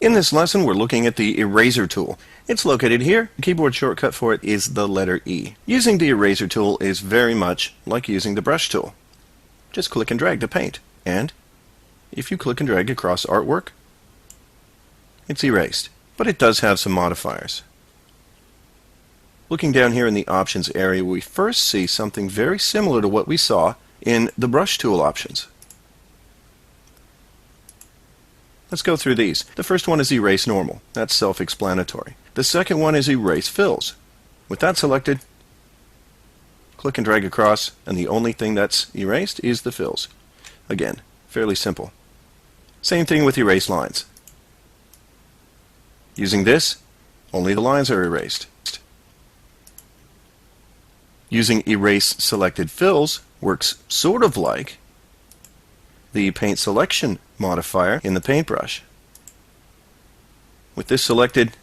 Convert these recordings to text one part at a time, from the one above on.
In this lesson, we're looking at the eraser tool. It's located here. The keyboard shortcut for it is the letter E. Using the eraser tool is very much like using the brush tool. Just click and drag to paint, and if you click and drag across artwork, it's erased. But it does have some modifiers. Looking down here in the options area, we first see something very similar to what we saw in the brush tool options. Let's go through these. The first one is Erase Normal. That's self-explanatory. The second one is Erase Fills. With that selected, click and drag across, and the only thing that's erased is the fills. Again, fairly simple. Same thing with Erase Lines. Using this, only the lines are erased. Using Erase Selected Fills works sort of like the Paint Selection modifier in the paintbrush. With this selected,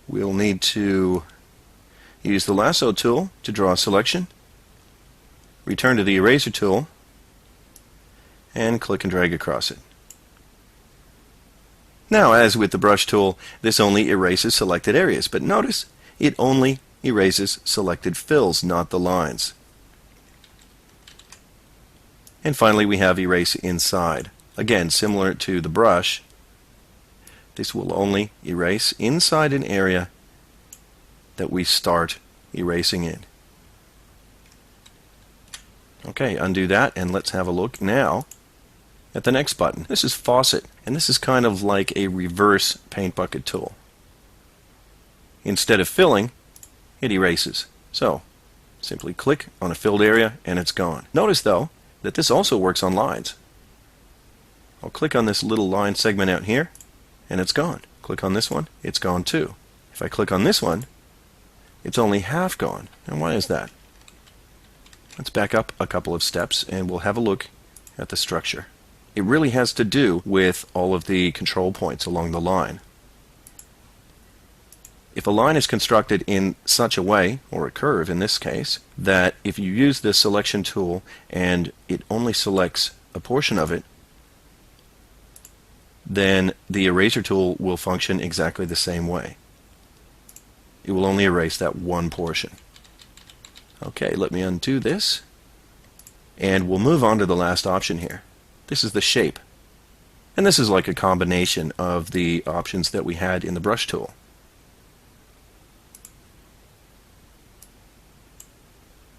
we'll need to use the lasso tool to draw a selection, return to the eraser tool, and click and drag across it. Now, as with the brush tool, this only erases selected areas, but notice it only erases selected fills, not the lines. And finally, we have Erase Inside. Again, similar to the brush, this will only erase inside an area that we start erasing in. Okay, undo that, and let's have a look now at the next button. This is Faucet, and this is kind of like a reverse paint bucket tool. Instead of filling, it erases. So, simply click on a filled area and it's gone. Notice though that this also works on lines. I'll click on this little line segment out here and it's gone. Click on this one, it's gone too. If I click on this one, it's only half gone. And why is that? Let's back up a couple of steps and we'll have a look at the structure. It really has to do with all of the control points along the line. If a line is constructed in such a way, or a curve in this case, that if you use this selection tool and it only selects a portion of it, then the eraser tool will function exactly the same way. It will only erase that one portion. Okay, let me undo this, and we'll move on to the last option here. This is the shape, and this is like a combination of the options that we had in the brush tool.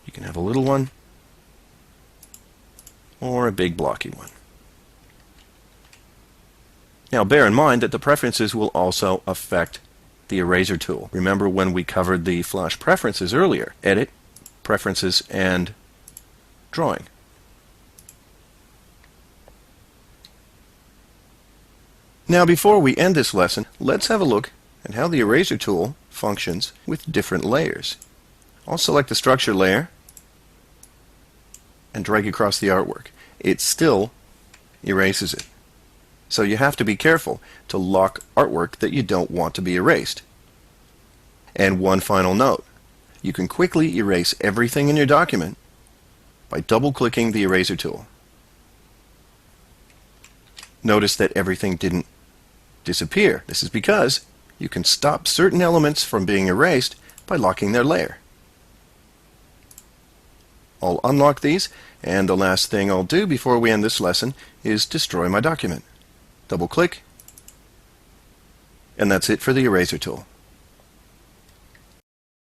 You can have a little one or a big blocky one. Now bear in mind that the preferences will also affect the eraser tool. Remember when we covered the Flash preferences earlier? Edit, Preferences, and Drawing. Now before we end this lesson, let's have a look at how the eraser tool functions with different layers. I'll select the structure layer and drag across the artwork. It still erases it. So you have to be careful to lock artwork that you don't want to be erased. And one final note, you can quickly erase everything in your document by double-clicking the eraser tool. Notice that everything didn't disappear. This is because you can stop certain elements from being erased by locking their layer. I'll unlock these, and the last thing I'll do before we end this lesson is destroy my document. Double click, and that's it for the eraser tool.